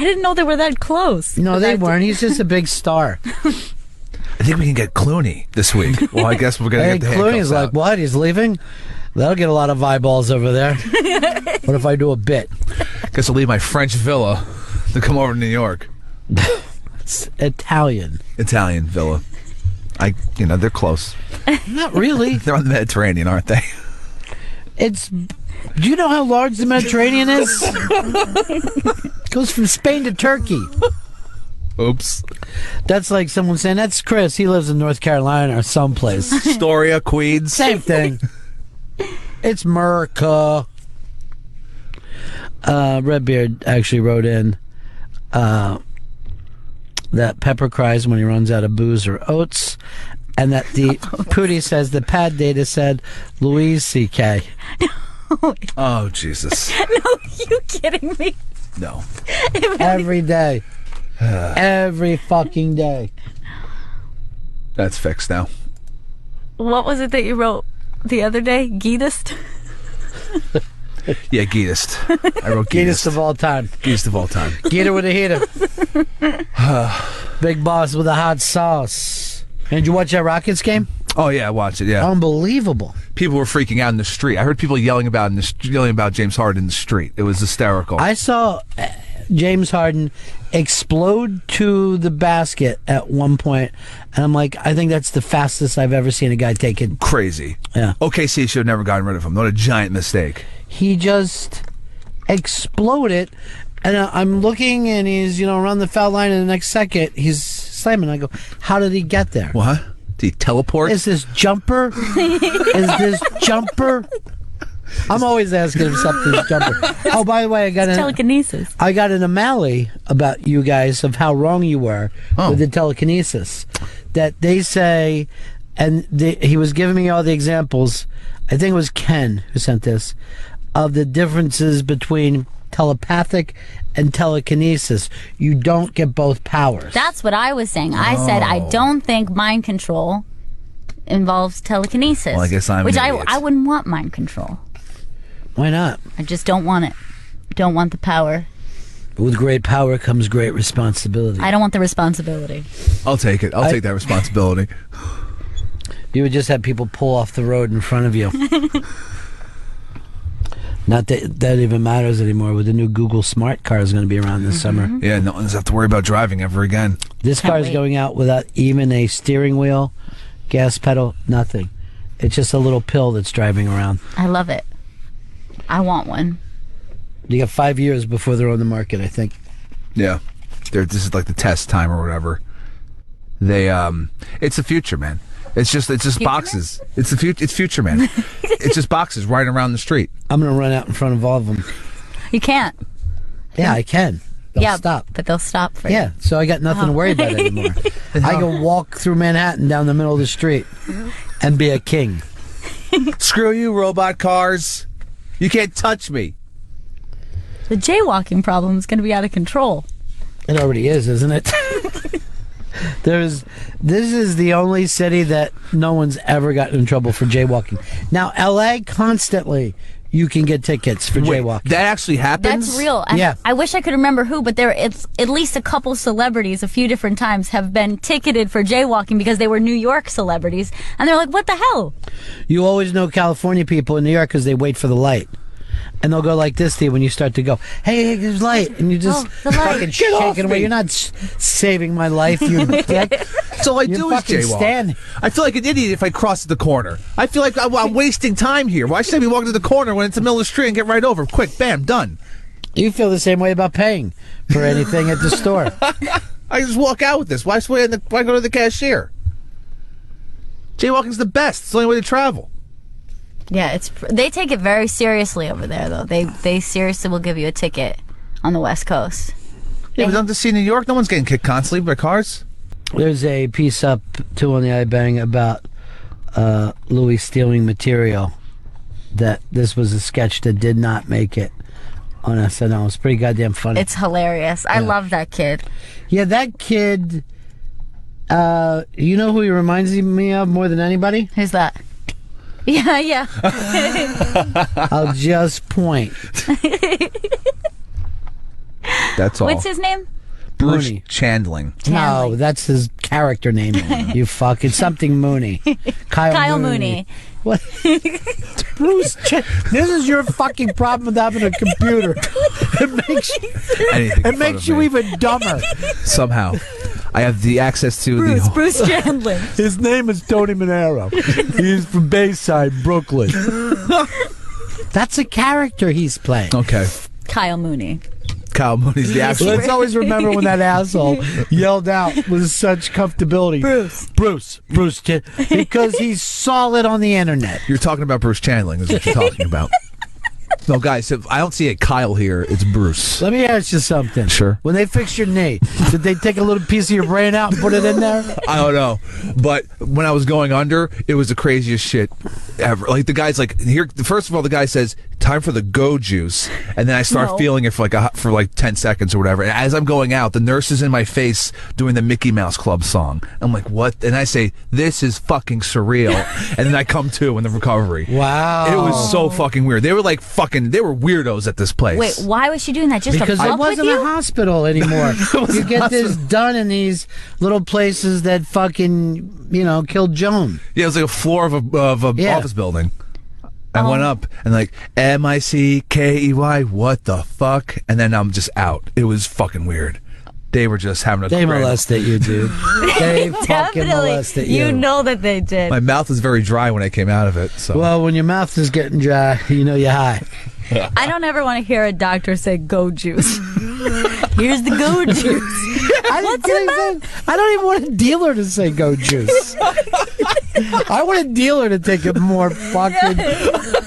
I didn't know they were that close. No, they weren't. He's just a big star. I think we can get Clooney this week. Well, I guess we're going to get the Clooney's like, what? He's leaving? That'll get a lot of eyeballs over there. What if I do a bit? Guess I'll leave my French villa to come over to New York. It's Italian villa. They're close. Not really. They're on the Mediterranean, aren't they? Do you know how large the Mediterranean is? It goes from Spain to Turkey. Oops. That's like someone saying, that's Chris. He lives in North Carolina or someplace. Astoria, Queens. Same thing. It's America. Redbeard actually wrote in that Pepper cries when he runs out of booze or oats, and that the Pootie says the pad data said Louise C.K. Oh, Jesus. No, you kidding me? No. Every day. Every fucking day. That's fixed now. What was it that you wrote the other day? Geetist? Yeah, Geetist. I wrote Geetist of all time. Geetist of all time. Geeter with a heater. Big boss with a hot sauce. And did you watch that Rockets game? Oh, yeah, I watched it, yeah. Unbelievable. People were freaking out in the street. I heard people yelling about James Harden in the street. It was hysterical. I saw James Harden explode to the basket at one point, and I'm like, I think that's the fastest I've ever seen a guy take it. Crazy. Yeah. OKC should have never gotten rid of him. What a giant mistake. He just exploded, and I'm looking, and he's around the foul line, and the next second he's slamming. I go, how did he get there? What? Did he teleport? Is this jumper? I'm always asking if something's jumper. Oh, by the way, I got telekinesis. I got an O'Malley about you guys of how wrong you were with the telekinesis. That they say, and he was giving me all the examples. I think it was Ken who sent this, of the differences between telepathic and telekinesis. You don't get both powers. That's what I was saying. I said I don't think mind control involves telekinesis. Well, I guess I'm Which an idiot. I wouldn't want mind control. Why not? I just don't want it. Don't want the power. With great power comes great responsibility. I don't want the responsibility. I'll take it. I'll take that responsibility. You would just have people pull off the road in front of you. Not that even matters anymore. With the new Google Smart car is going to be around this summer. Yeah, no one's have to worry about driving ever again. This car is going out without even a steering wheel, gas pedal, nothing. It's just a little pill that's driving around. I love it. I want one. You got 5 years before they're on the market, I think. Yeah. This is like the test time or whatever. It's the future, man. It's just boxes. It's the future. It's future, man. It's just boxes right around the street. I'm gonna run out in front of all of them. You can't. Yeah, I can. They'll stop. But they'll stop for you. Yeah, so I got nothing to worry about anymore. I can walk through Manhattan down the middle of the street and be a king. Screw you, robot cars. You can't touch me. The jaywalking problem is going to be out of control. It already is, isn't it? This is the only city that no one's ever gotten in trouble for jaywalking. Now, L.A. constantly, you can get tickets for jaywalking. That actually happens? That's real. Yeah. I wish I could remember who, but it's at least a couple celebrities a few different times have been ticketed for jaywalking because they were New York celebrities. And they're like, what the hell? You always know California people in New York because they wait for the light. And they'll go like this to you when you start to go, hey, there's light. And you just fucking shaking away. You're not saving my life, you dick. That's all I do is jaywalk. I feel like an idiot if I cross the corner. I feel like I'm wasting time here. Why should I be walking to the corner when it's the middle of the street and get right over? Quick, bam, done. You feel the same way about paying for anything at the store. I just walk out with this. Why go to the cashier? Jaywalking's the best. It's the only way to travel. Yeah, they take it very seriously over there, though. They seriously will give you a ticket on the West Coast. Yeah, but don't you see New York? No one's getting kicked constantly by cars. There's a piece up, too, on the iBang about Louis stealing material. That this was a sketch that did not make it on SNL. It's pretty goddamn funny. It's hilarious. I love that kid. Yeah, that kid, you know who he reminds me of more than anybody? Who's that? Yeah. I'll just point. That's all. What's his name? Bruce Mooney. Chandling. No, that's his character name. You fuck. It's something Mooney. Kyle Mooney. What? Bruce this is your fucking problem with having a computer. It makes you even dumber. Somehow. I have the access to Bruce Chandling. His name is Tony Monero. He's from Bayside, Brooklyn. That's a character he's playing. Okay. Kyle Mooney. Kyle Mooney's the actual. Let's always remember when that asshole yelled out with such comfortability. Bruce, because he's solid on the internet. You're talking about Bruce Chandling, is what you're talking about. No, guys, if I don't see a Kyle here, it's Bruce. Let me ask you something. Sure. When they fixed your knee, did they take a little piece of your brain out and put it in there? I don't know. But when I was going under, it was the craziest shit ever. Like, the guy's like, here, first of all, the guy says, time for the go juice. And then I start feeling it for like 10 seconds or whatever. And as I'm going out, the nurse is in my face doing the Mickey Mouse Club song. I'm like, what? And I say, this is fucking surreal. And then I come to in the recovery. Wow. It was so fucking weird. They were like they were weirdos at this place. Wait, why was she doing that? Just because to it fuck wasn't with a you? hospital anymore. You get this done in these little places that fucking, killed Joan. Yeah, it was like a floor of a office building. I went up and like Mickey, what the fuck? And then I'm just out. It was fucking weird. They were just having They molested you, dude. They fucking molested you. You know that they did. My mouth was very dry when I came out of it. So. Well, when your mouth is getting dry, you're high. I don't ever want to hear a doctor say go juice. Here's the go juice. I don't even want a dealer to say go juice. I want a dealer to take a more fucking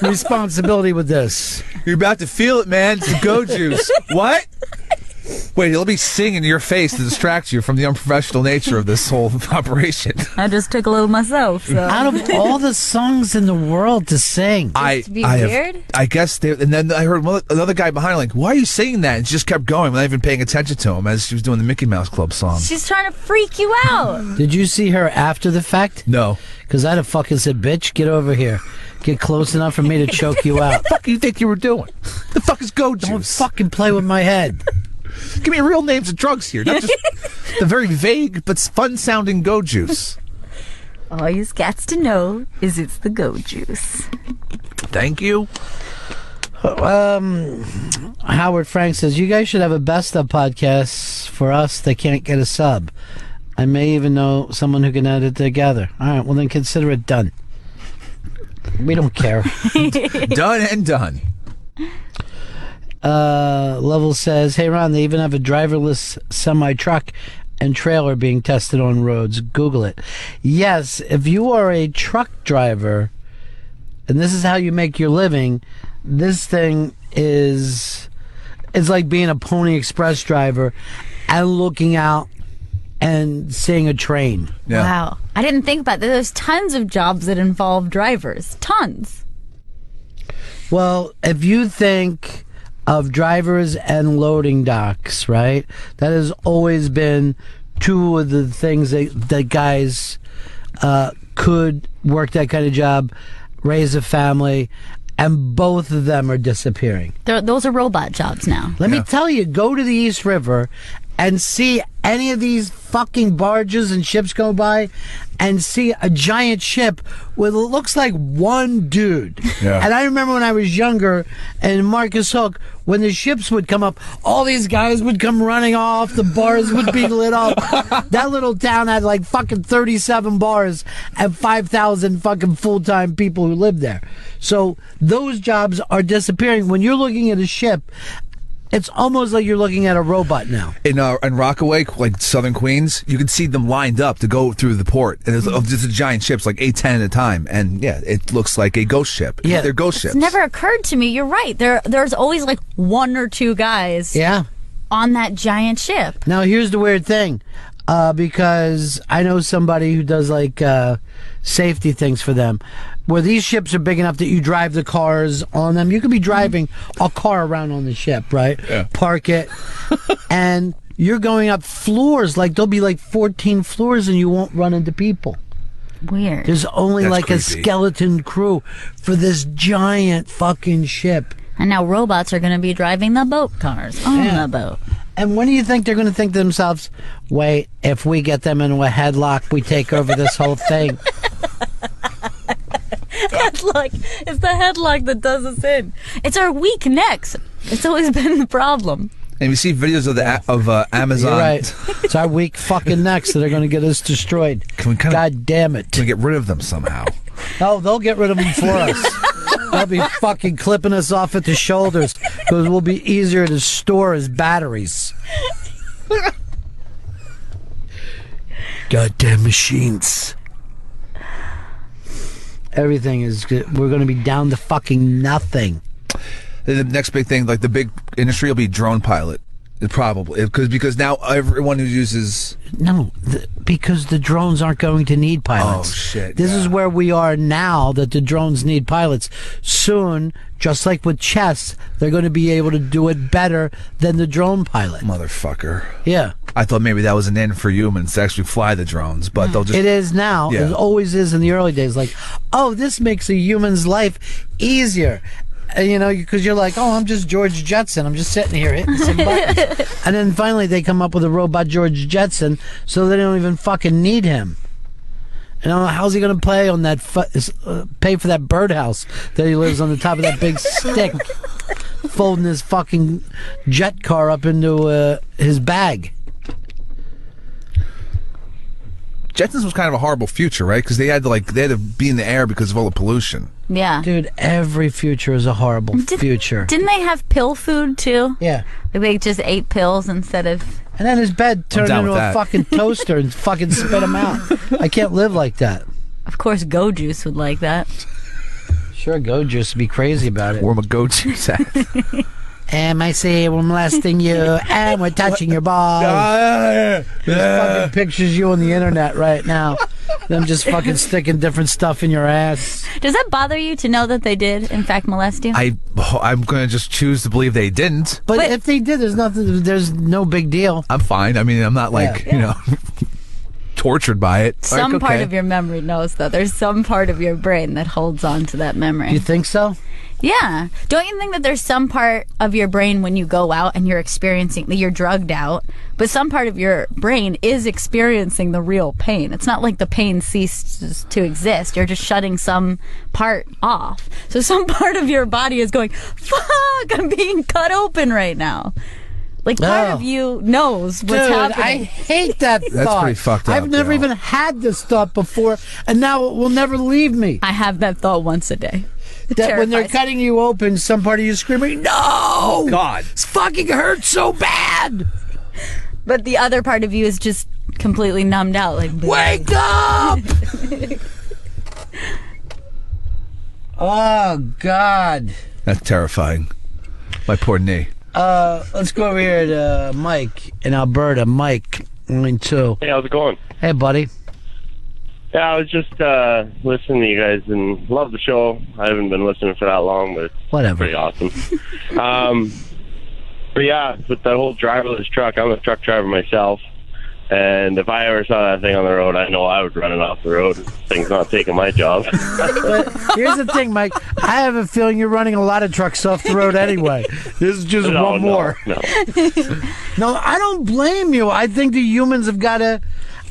responsibility with this. You're about to feel it, man. It's the go juice. What? Wait, let me sing in your face to distract you from the unprofessional nature of this whole operation. I just took a little myself. So. Out of all the songs in the world to sing, weird? I guess and then I heard another guy behind her like, why are you singing that? And she just kept going without even paying attention to him as she was doing the Mickey Mouse Club song. She's trying to freak you out. Did you see her after the fact? No. Because I'd have fucking said, bitch, get over here. Get close enough for me to choke you out. What the fuck do you think you were doing? The fuck is go juice? Don't fucking play with my head. Give me real names of drugs here, not just the very vague but fun-sounding go juice. All you got to know is it's the go juice. Thank you. Howard Frank says, you guys should have a best of podcast for us that can't get a sub. I may even know someone who can edit it together. All right, well then consider it done. We don't care. Done and done. Level says, hey Ron, they even have a driverless semi-truck and trailer being tested on roads. Google it. Yes, if you are a truck driver and this is how you make your living, this thing is like being a Pony Express driver and looking out and seeing a train. Yeah. Wow. I didn't think about that. There's tons of jobs that involve drivers. Tons. Well, if you think of drivers and loading docks, right? That has always been two of the things that guys could work that kind of job, raise a family, and both of them are disappearing. Those are robot jobs now. Let me tell you, go to the East River and see any of these fucking barges and ships go by and see a giant ship with, it looks like one dude. Yeah. And I remember when I was younger and Marcus Hook, when the ships would come up, all these guys would come running off, the bars would be lit up. That little town had like fucking 37 bars and 5,000 fucking full-time people who lived there. So those jobs are disappearing. When you're looking at a ship, it's almost like you're looking at a robot now. In Rockaway, like Southern Queens, you can see them lined up to go through the port. And it's just a giant ships, like 8, 10 at a time. And yeah, it looks like a ghost ship. Yeah. They're ghost ships. It's never occurred to me. You're right. There's always like one or two guys on that giant ship. Now, here's the weird thing. Because I know somebody who does like safety things for them. Where these ships are big enough that you drive the cars on them. You could be driving a car around on the ship, right? Yeah. Park it. And you're going up floors. Like, there'll be like 14 floors and you won't run into people. Weird. There's only That's like creepy. a skeleton crew for this giant fucking ship. And now robots are going to be driving the boat cars on the boat. And when do you think they're going to think to themselves, wait, if we get them into a headlock, we take over this whole thing? Headlock. It's the headlock that does us in. It's our weak necks. It's always been the problem. And you see videos of Amazon. You're right. It's our weak fucking necks that are going to get us destroyed. God damn it. Can we get rid of them somehow? Oh, they'll get rid of them for us. They'll be fucking clipping us off at the shoulders because we'll be easier to store as batteries. Goddamn machines. Everything is good. We're going to be down to fucking nothing. The next big thing, like the big industry, will be drone pilot. Probably because now everyone who uses because the drones aren't going to need pilots. Oh shit! This is where we are now, that the drones need pilots. Soon, just like with chess, they're going to be able to do it better than the drone pilot. Motherfucker. Yeah. I thought maybe that was an end for humans to actually fly the drones, but they'll just... It is now. Yeah. It always is in the early days. Like, oh, this makes a human's life easier. And, you know, because you're like, oh, I'm just George Jetson. I'm just sitting here hitting some buttons. And then finally they come up with a robot George Jetson, so they don't even fucking need him. You know, how's he going to pay on that pay for that birdhouse that he lives on the top of that big stick, folding his fucking jet car up into his bag? Jetsons was kind of a horrible future, right? Because they had to be in the air because of all the pollution. Yeah. Dude, every future is a horrible future. Didn't they have pill food too? Yeah. Like they just ate pills instead of... And then his bed turned into a fucking toaster and fucking spit him out. I can't live like that. Of course, Go Juice would like that. Sure, Go Juice would be crazy about it. Where my Go Juice at? I say we're molesting you and we're touching your balls. There's fucking pictures you on the internet right now. Them just fucking sticking different stuff in your ass. Does that bother you to know that they did, in fact, molest you? I'm going to just choose to believe they didn't. But if they did, there's no big deal. I'm fine. I mean, I'm not you know, tortured by it. Some part of your memory knows, though. There's some part of your brain that holds on to that memory. You think so? Yeah. Don't you think that there's some part of your brain when you go out and you're drugged out, but some part of your brain is experiencing the real pain? It's not like the pain ceases to exist. You're just shutting some part off. So some part of your body is going, fuck, I'm being cut open right now. Like, part of you knows what's happening. I hate that thought. That's pretty fucked up. I've never even had this thought before, and now it will never leave me. I have that thought once a day. That when they're cutting you open, some part of you screaming, no! Oh, God. This fucking hurts so bad! But the other part of you is just completely numbed out. Like, wake up! Oh, God. That's terrifying. My poor knee. Let's go over here to Mike in Alberta. Mike, line 2. Hey, how's it going? Hey, buddy. Yeah, I was just listening to you guys and love the show. I haven't been listening for that long, but it's pretty awesome. But yeah, with the whole driverless truck, I'm a truck driver myself. And if I ever saw that thing on the road, I know I would run it off the road. This thing's not taking my job. But here's the thing, Mike. I have a feeling you're running a lot of trucks off the road anyway. This is just one more. No. No, I don't blame you. I think the humans have got to...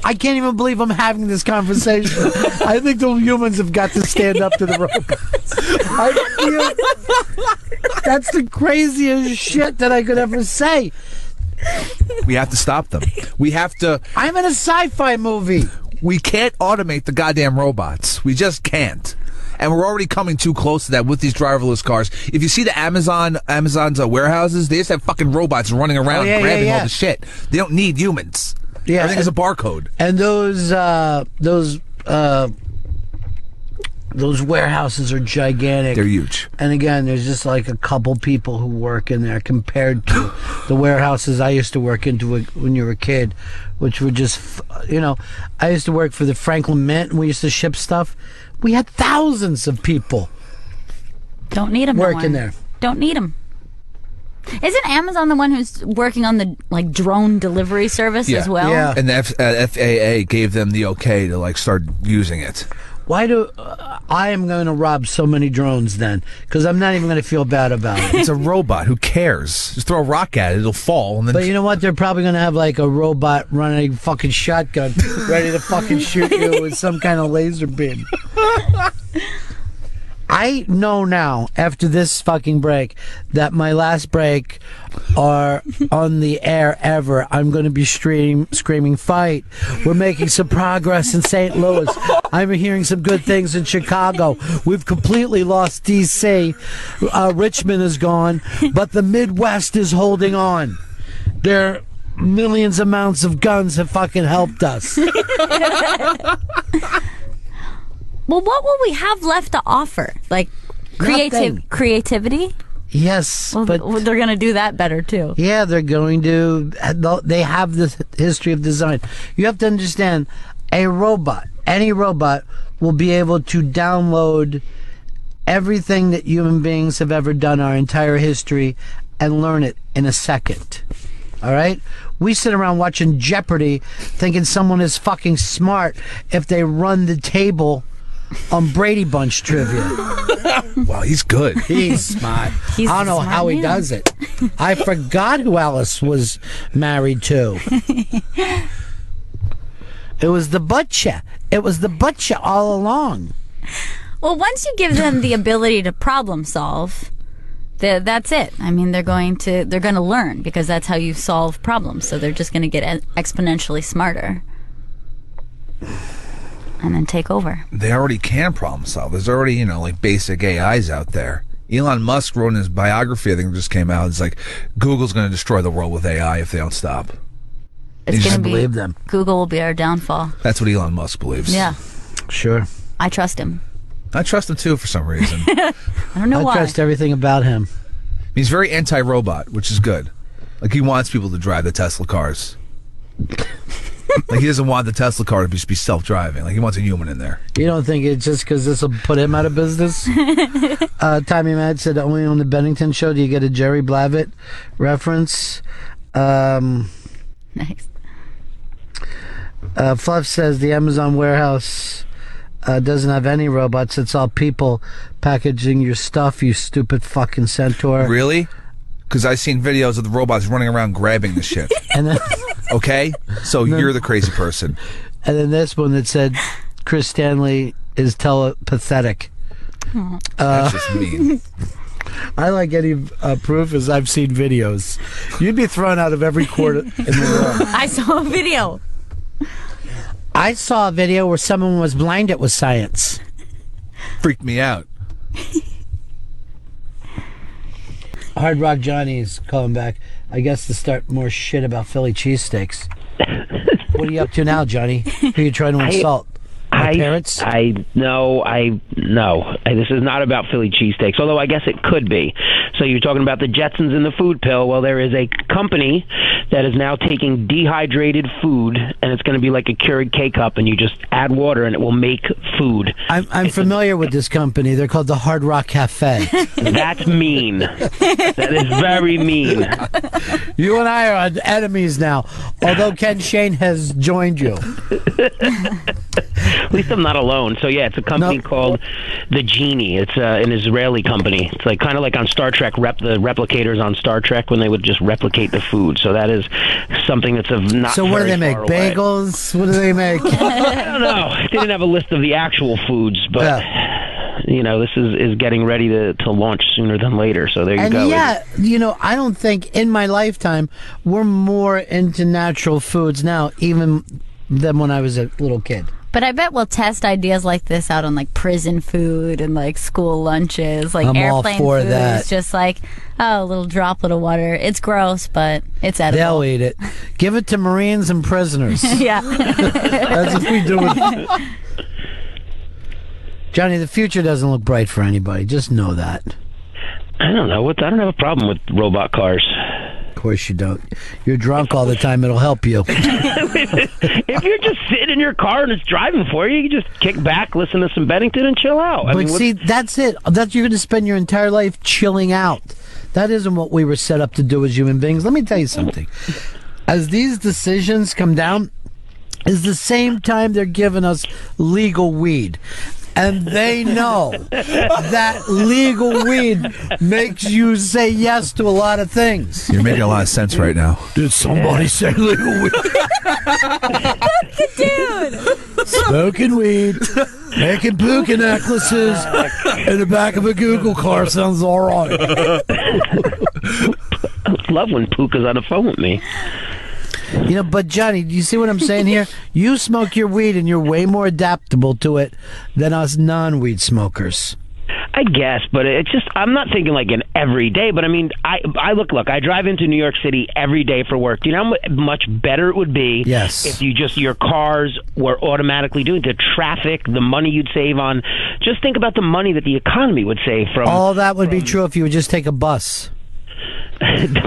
I can't even believe I'm having this conversation. I think the humans have got to stand up to the robots. I feel that's the craziest shit that I could ever say. We have to stop them. We have to... I'm in a sci-fi movie. We can't automate the goddamn robots. We just can't. And we're already coming too close to that with these driverless cars. If you see the Amazon's warehouses, they just have fucking robots running around grabbing all the shit. They don't need humans. Yeah, everything is a barcode. And those warehouses are gigantic. They're huge. And again, there's just like a couple people who work in there compared to the warehouses I used to work into when you were a kid, which were just, I used to work for the Franklin Mint, and we used to ship stuff. We had thousands of people. Don't need them working there. Don't need them. Isn't Amazon the one who's working on the drone delivery service as well? Yeah. And the FAA gave them the okay to start using it. I am going to rob so many drones then? Because I'm not even going to feel bad about it. It's a robot. Who cares? Just throw a rock at it. It'll fall. And then But you know what? They're probably going to have like a robot running a fucking shotgun ready to fucking shoot you with some kind of laser beam. I know now, after this fucking break, that my last break are on the air ever. I'm going to be screaming, fight. We're making some progress in St. Louis. I'm hearing some good things in Chicago. We've completely lost D.C. Richmond is gone, but the Midwest is holding on. Their millions amounts of guns have fucking helped us. Well, what will we have left to offer? Like creativity? Yes, well, but they're going to do that better too. Yeah, they're going to. They have the history of design. You have to understand, any robot will be able to download everything that human beings have ever done, our entire history, and learn it in a second. All right? We sit around watching Jeopardy thinking someone is fucking smart if they run the table on Brady Bunch trivia. Wow, he's good. He's smart. I don't know how he does it. I forgot who Alice was married to. It was the butcher. It was the butcher all along. Well, once you give them the ability to problem solve, that's it. I mean, they're going to learn, because that's how you solve problems. So they're just going to get exponentially smarter. And then take over. They already can problem solve. There's already, like basic AIs out there. Elon Musk wrote in his biography, I think it just came out, it's like, Google's going to destroy the world with AI if they don't stop. It's going to believe them. Google will be our downfall. That's what Elon Musk believes. Yeah. Sure. I trust him. I trust him too for some reason. I don't know why. I trust everything about him. He's very anti-robot, which is good. Like, he wants people to drive the Tesla cars. Like, he doesn't want the Tesla car to just be self-driving. Like, he wants a human in there. You don't think it's just because this will put him out of business? Tommy Mad said, only on the Bennington show do you get a Jerry Blavitt reference. Nice. Fluff says the Amazon warehouse doesn't have any robots. It's all people packaging your stuff, you stupid fucking centaur. Really? Because I've seen videos of the robots running around grabbing the shit. And then, okay? So you're the crazy person. And then this one that said Chris Stanley is telepathetic. That's just mean. I like any proof as I've seen videos. You'd be thrown out of every court in the world. I saw a video. I saw a video where someone was blinded with science. Freaked me out. Hard Rock Johnny is calling back, I guess, to start more shit about Philly cheesesteaks. What are you up to now, Johnny? Who are you trying to insult? My parents? No. This is not about Philly cheesesteaks, although I guess it could be. So you're talking about the Jetsons and the food pill. Well, there is a company that is now taking dehydrated food, and it's going to be like a Keurig K-Cup, and you just add water, and it will make food. I'm familiar with this company. They're called the Hard Rock Cafe. That's mean. That is very mean. You and I are enemies now, although Ken Shane has joined you. At least I'm not alone. So yeah, it's a company called The Genie. It's an Israeli company. It's like kind of like on Star Trek, the replicators on Star Trek when they would just replicate the food. So that is something that's of not. So what do they make? Bagels? What do they make? I don't know. They didn't have a list of the actual foods, but this is getting ready to launch sooner than later. So there you go. Yeah, I don't think in my lifetime we're more into natural foods now, even than when I was a little kid. But I bet we'll test ideas like this out on like prison food and like school lunches, like I'm airplane all for food. that. It's just like, a little droplet of water. It's gross, but it's edible. They'll eat it. Give it to Marines and prisoners. Yeah. That's what we do. Johnny, the future doesn't look bright for anybody. Just know that. I don't know. I don't have a problem with robot cars. Of course you don't. You're drunk all the time. It'll help you. If you're just sitting in your car and it's driving for you, you just kick back, listen to some Bennington, and chill out. But see, that's it. You're going to spend your entire life chilling out. That isn't what we were set up to do as human beings. Let me tell you something. As these decisions come down, is the same time they're giving us legal weed. And they know that legal weed makes you say yes to a lot of things. You're making a lot of sense right now. Did somebody say legal weed? Dude! Smoking weed, making puka necklaces in the back of a Google car sounds all right. I love when Puka's on the phone with me. You know, but Johnny, do you see what I'm saying here? You smoke your weed and you're way more adaptable to it than us non-weed smokers. I guess, but it's just, I'm not thinking like an everyday, but I mean, I look, I drive into New York City every day for work. Do you know how much better it would be if your cars were automatically doing the traffic, the money you'd save on, just think about the money that the economy would save from. All that would be true if you would just take a bus.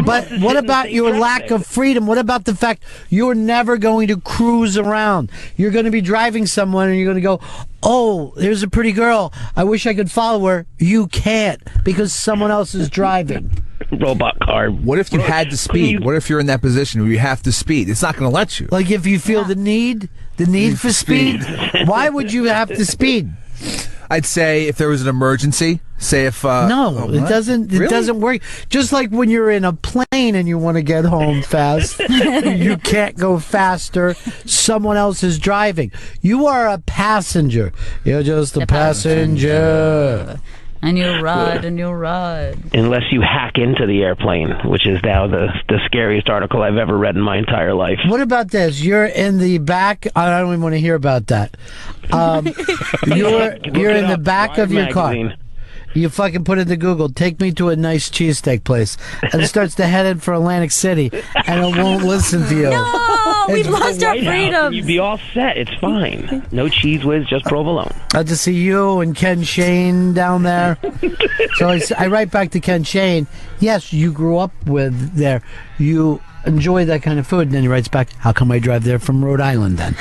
But what about your lack of freedom? What about the fact you're never going to cruise around? You're going to be driving someone and you're going to go, oh, there's a pretty girl. I wish I could follow her. You can't because someone else is driving. Robot car. What if you had to speed? What if you're in that position where you have to speed? It's not going to let you. Like if you feel the need for speed, why would you have to speed? I'd say if there was an emergency, say if no, it doesn't. It doesn't work. Just like when you're in a plane and you want to get home fast, you can't go faster. Someone else is driving. You are a passenger. You're just a passenger. And you ride and you ride. Unless you hack into the airplane, which is now the scariest article I've ever read in my entire life. What about this? You're in the back. I don't even want to hear about that. You're in the back of your car. You fucking put into Google, take me to a nice cheesesteak place, and it starts to head in for Atlantic City, and it won't listen to you. No, we've lost our freedom. You'd be all set. It's fine. No cheese whiz, just provolone. I'll just see you and Ken Shane down there. So I write back to Ken Shane, yes, you grew up with there. You enjoy that kind of food. And then he writes back, how come I drive there from Rhode Island then?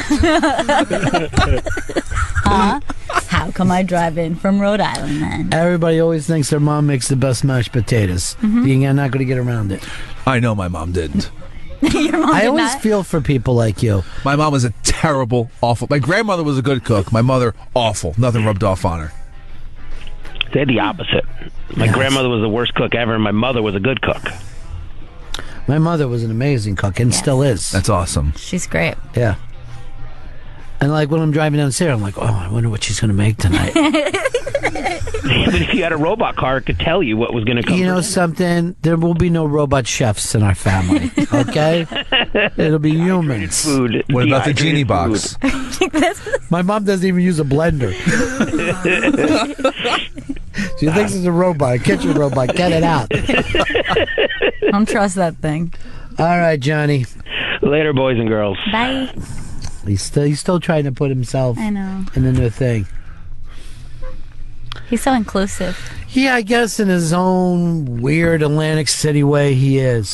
Huh? How come I drive in from Rhode Island then? Everybody always thinks their mom makes the best mashed potatoes. You're not going to get around it. I know my mom didn't. Your mom I always not? feel for people like you. My mom was a terrible, awful. My grandmother was a good cook. My mother, awful. Nothing rubbed off on her. They're the opposite. My grandmother was the worst cook ever, and my mother was a good cook. My mother was an amazing cook and still is. That's awesome. She's great. Yeah. And like when I'm driving downstairs, I'm like, oh, I wonder what she's going to make tonight. But if you had a robot car, it could tell you what was going to come. You know something? There will be no robot chefs in our family, okay? It'll be humans. Food. What about the genie box? My mom doesn't even use a blender. She thinks it's a robot, a kitchen robot. Get it out. Don't trust that thing. All right, Johnny. Later, boys and girls. Bye. He's still trying to put himself I know. in the new thing. He's so inclusive. Yeah, I guess in his own weird Atlantic City way he is.